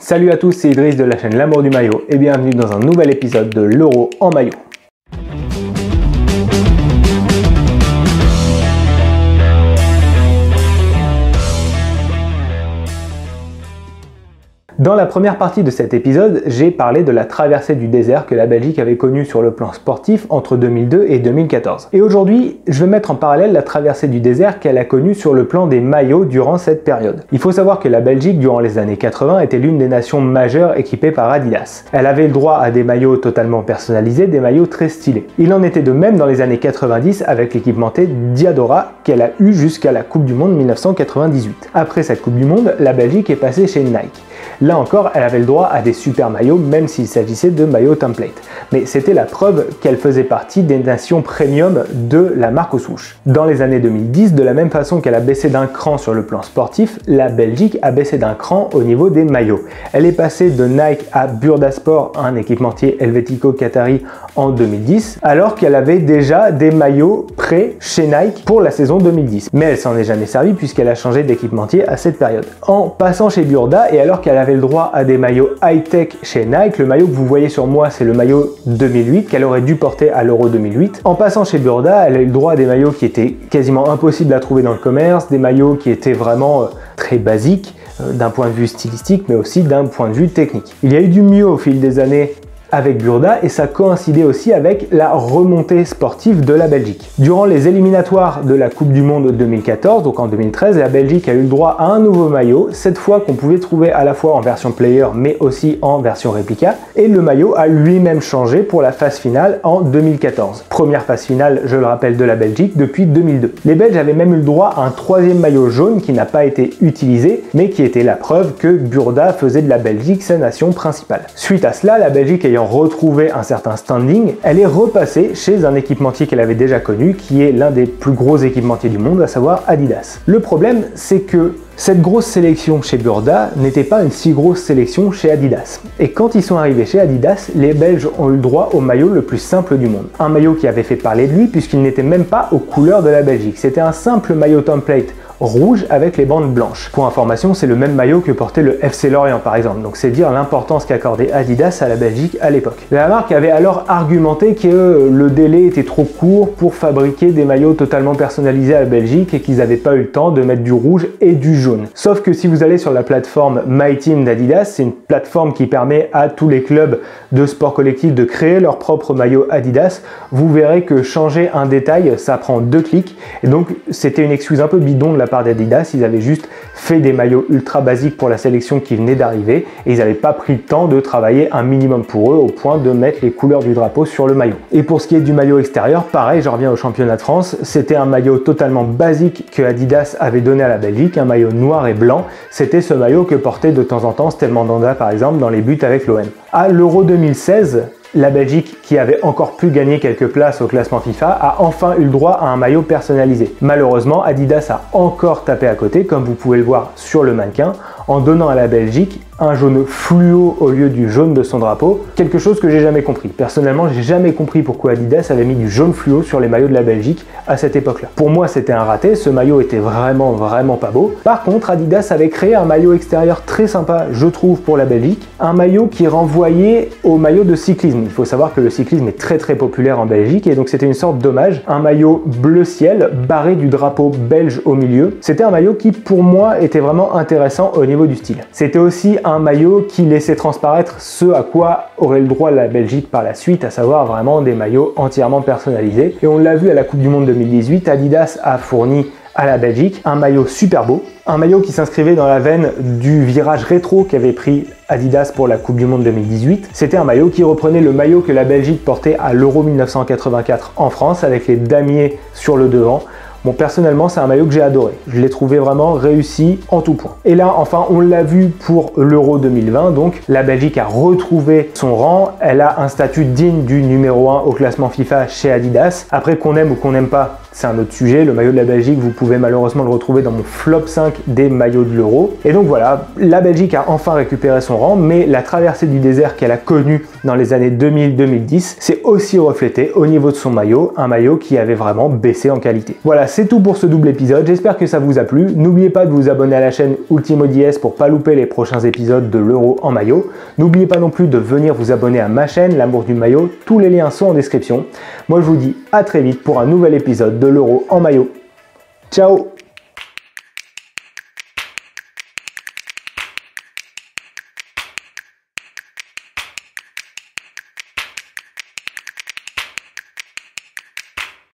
Salut à tous, c'est Idriss de la chaîne L'amour du maillot et bienvenue dans un nouvel épisode de l'Euro en maillot. Dans la première partie de cet épisode, j'ai parlé de la traversée du désert que la Belgique avait connue sur le plan sportif entre 2002 et 2014. Et aujourd'hui, je vais mettre en parallèle la traversée du désert qu'elle a connue sur le plan des maillots durant cette période. Il faut savoir que la Belgique, durant les années 80, était l'une des nations majeures équipées par Adidas. Elle avait le droit à des maillots totalement personnalisés, des maillots très stylés. Il en était de même dans les années 90 avec l'équipementier Diadora qu'elle a eu jusqu'à la Coupe du Monde 1998. Après cette Coupe du Monde, la Belgique est passée chez Nike. Là encore, elle avait le droit à des super maillots, même s'il s'agissait de maillots template. Mais c'était la preuve qu'elle faisait partie des nations premium de la marque aux souches. Dans les années 2010, de la même façon qu'elle a baissé d'un cran sur le plan sportif, la Belgique a baissé d'un cran au niveau des maillots. Elle est passée de Nike à Burdasport, un équipementier helvético-qatari, en 2010, alors qu'elle avait déjà des maillots prêts chez Nike pour la saison 2010. Mais elle s'en est jamais servie puisqu'elle a changé d'équipementier à cette période. En passant chez Burda, et alors qu'elle avait le droit à des maillots high-tech chez Nike, le maillot que vous voyez sur moi, c'est le maillot 2008 qu'elle aurait dû porter à l'Euro 2008. En passant chez Burda, elle a eu le droit à des maillots qui étaient quasiment impossibles à trouver dans le commerce, des maillots qui étaient vraiment très basiques d'un point de vue stylistique, mais aussi d'un point de vue technique. Il y a eu du mieux au fil des années avec Burda et ça coïncidait aussi avec la remontée sportive de la Belgique. Durant les éliminatoires de la Coupe du Monde 2014, donc en 2013, la Belgique a eu le droit à un nouveau maillot, cette fois qu'on pouvait trouver à la fois en version player mais aussi en version réplica, et le maillot a lui-même changé pour la phase finale en 2014. Première phase finale, je le rappelle, de la Belgique depuis 2002. Les Belges avaient même eu le droit à un troisième maillot jaune qui n'a pas été utilisé, mais qui était la preuve que Burda faisait de la Belgique sa nation principale. Suite à cela, la Belgique ayant retrouvé un certain standing, elle est repassée chez un équipementier qu'elle avait déjà connu, qui est l'un des plus gros équipementiers du monde, à savoir Adidas. Le problème, c'est que cette grosse sélection chez Burda n'était pas une si grosse sélection chez Adidas. Et quand ils sont arrivés chez Adidas, les Belges ont eu le droit au maillot le plus simple du monde. Un maillot qui avait fait parler de lui puisqu'il n'était même pas aux couleurs de la Belgique. C'était un simple maillot template rouge avec les bandes blanches. Pour information, c'est le même maillot que portait le FC Lorient par exemple, donc c'est dire l'importance qu'accordait Adidas à la Belgique à l'époque. La marque avait alors argumenté que le délai était trop court pour fabriquer des maillots totalement personnalisés à la Belgique et qu'ils n'avaient pas eu le temps de mettre du rouge et du jaune. Sauf que si vous allez sur la plateforme MyTeam d'Adidas, c'est une plateforme qui permet à tous les clubs de sport collectif de créer leur propre maillot Adidas, vous verrez que changer un détail, ça prend 2 clics, et donc c'était une excuse un peu bidon de la part d'Adidas. Ils avaient juste fait des maillots ultra basiques pour la sélection qui venait d'arriver et ils n'avaient pas pris le temps de travailler un minimum pour eux au point de mettre les couleurs du drapeau sur le maillot. Et pour ce qui est du maillot extérieur, pareil, je reviens au championnat de France, c'était un maillot totalement basique que Adidas avait donné à la Belgique, un maillot noir et blanc. C'était ce maillot que portait de temps en temps Steve Mandanda par exemple dans les buts avec l'OM. À l'Euro 2016, la Belgique, qui avait encore pu gagner quelques places au classement FIFA, a enfin eu le droit à un maillot personnalisé. Malheureusement, Adidas a encore tapé à côté, comme vous pouvez le voir sur le mannequin, en donnant à la Belgique un jaune fluo au lieu du jaune de son drapeau, quelque chose que j'ai jamais compris. Personnellement, j'ai jamais compris pourquoi Adidas avait mis du jaune fluo sur les maillots de la Belgique à cette époque-là. Pour moi, c'était un raté, ce maillot était vraiment pas beau. Par contre, Adidas avait créé un maillot extérieur très sympa, je trouve, pour la Belgique, un maillot qui renvoyait au maillot de cyclisme. Il faut savoir que le cyclisme est très populaire en Belgique et donc c'était une sorte d'hommage, un maillot bleu ciel barré du drapeau belge au milieu. C'était un maillot qui, pour moi, était vraiment intéressant au niveau du style. C'était aussi un maillot qui laissait transparaître ce à quoi aurait le droit la Belgique par la suite, à savoir vraiment des maillots entièrement personnalisés. Et on l'a vu à la Coupe du Monde 2018, Adidas a fourni à la Belgique un maillot super beau, un maillot qui s'inscrivait dans la veine du virage rétro qu'avait pris Adidas pour la Coupe du Monde 2018. C'était un maillot qui reprenait le maillot que la Belgique portait à l'Euro 1984 en France avec les damiers sur le devant. Bon, personnellement, c'est un maillot que j'ai adoré. Je l'ai trouvé vraiment réussi en tout point. Et là, enfin, on l'a vu pour l'Euro 2020, donc la Belgique a retrouvé son rang. Elle a un statut digne du numéro 1 au classement FIFA chez Adidas. Après, qu'on aime ou qu'on n'aime pas c'est un autre sujet. Le maillot de la Belgique, vous pouvez malheureusement le retrouver dans mon flop 5 des maillots de l'Euro. Et donc voilà, la Belgique a enfin récupéré son rang, mais la traversée du désert qu'elle a connue dans les années 2000-2010, c'est aussi reflété au niveau de son maillot, un maillot qui avait vraiment baissé en qualité. Voilà, c'est tout pour ce double épisode, j'espère que ça vous a plu. N'oubliez pas de vous abonner à la chaîne Ultimo DS pour pas louper les prochains épisodes de l'Euro en maillot. N'oubliez pas non plus de venir vous abonner à ma chaîne, L'amour du maillot, tous les liens sont en description. Moi je vous dis à très vite pour un nouvel épisode de l'Euro en maillot. Ciao!